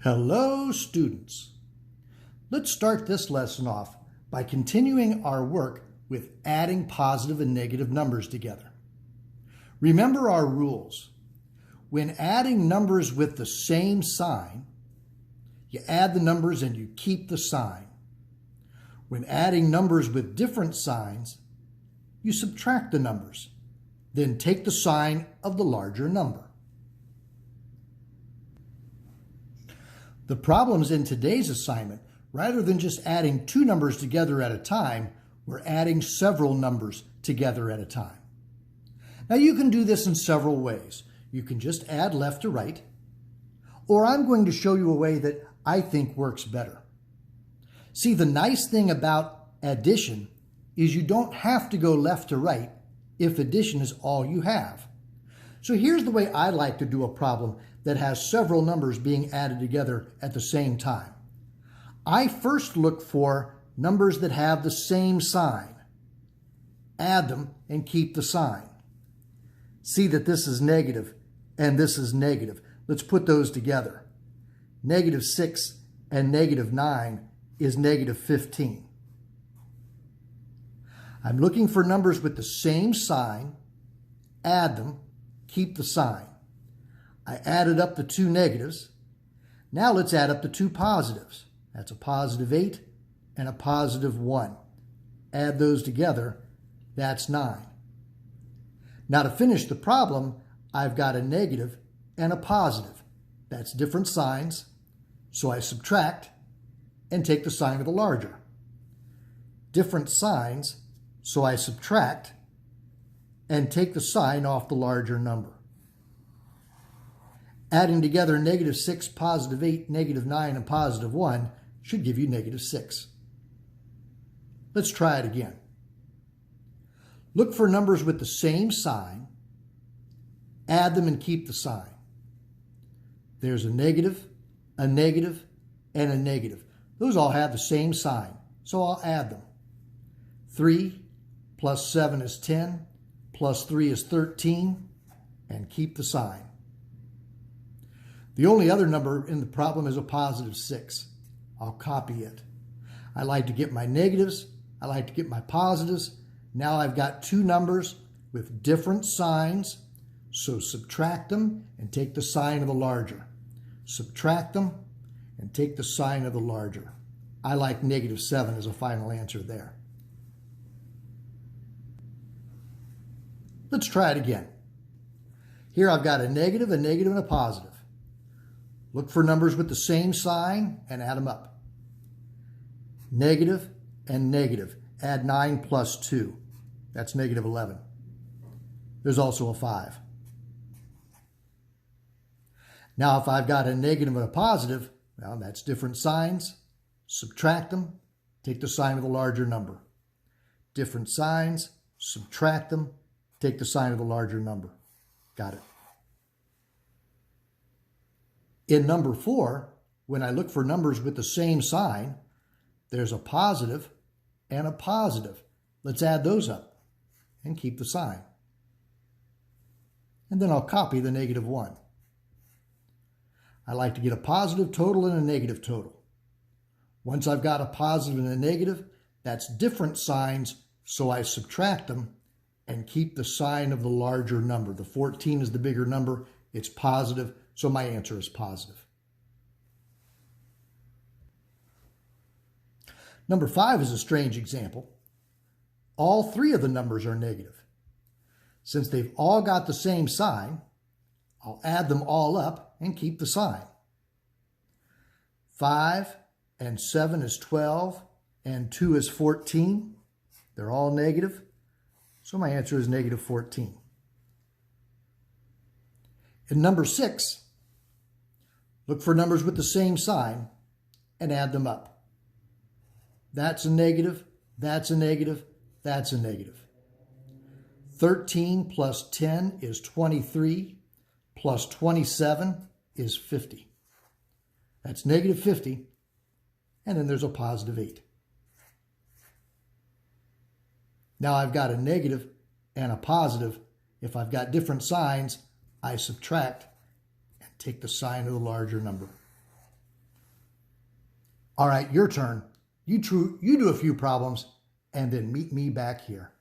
Hello, students. Let's start this lesson off by continuing our work with adding positive and negative numbers together. Remember our rules. When adding numbers with the same sign, you add the numbers and you keep the sign. When adding numbers with different signs, you subtract the numbers, then take the sign of the larger number. The problems in today's assignment, rather than just adding two numbers together at a time, we're adding several numbers together at a time. Now you can do this in several ways. You can just add left to right, or I'm going to show you a way that I think works better. See, the nice thing about addition is you don't have to go left to right if addition is all you have. So here's the way I like to do a problem that has several numbers being added together at the same time. I first look for numbers that have the same sign, add them, and keep the sign. See that this is negative and this is negative. Let's put those together. -6 and -9 is -15. I'm looking for numbers with the same sign, add them, keep the sign. I added up the two negatives. Now let's add up the two positives. That's a +8 and a +1. Add those together, that's 9. Now to finish the problem, I've got a negative and a positive. That's different signs, so I subtract and take the sign of the larger. Different signs, so I subtract and take the sign off the larger number. Adding together -6, +8, -9, and +1 should give you -6. Let's try it again. Look for numbers with the same sign, add them and keep the sign. There's a negative, and a negative. Those all have the same sign, so I'll add them. 3 + 7 is 10, +3 is 13, and keep the sign. The only other number in the problem is a +6. I'll copy it. I like to get my negatives. I like to get my positives. Now I've got two numbers with different signs, so subtract them and take the sign of the larger. Subtract them and take the sign of the larger. I like -7 as a final answer there. Let's try it again. Here I've got a negative, and a positive. Look for numbers with the same sign and add them up. Negative and negative. Add 9 + 2. That's -11. There's also a 5. Now if I've got a negative and a positive, well, that's different signs. Subtract them. Take the sign of the larger number. Different signs. Subtract them. Take the sign of the larger number. Got it. In number 4, when I look for numbers with the same sign, there's a positive and a positive. Let's add those up and keep the sign. And then I'll copy the -1. I like to get a positive total and a negative total. Once I've got a positive and a negative, that's different signs, so I subtract them and keep the sign of the larger number. The 14 is the bigger number. It's positive, so my answer is positive. Number 5 is a strange example. All three of the numbers are negative. Since they've all got the same sign, I'll add them all up and keep the sign. 5 and 7 is 12, and 2 is 14. They're all negative, so my answer is -14. In number 6, look for numbers with the same sign and add them up. That's a negative, that's a negative, that's a negative. 13 + 10 is 23, + 27 is 50. That's -50, and then there's a +8. Now I've got a negative and a positive. If I've got different signs, I subtract and take the sign of the larger number. All right, your turn. You do a few problems and then meet me back here.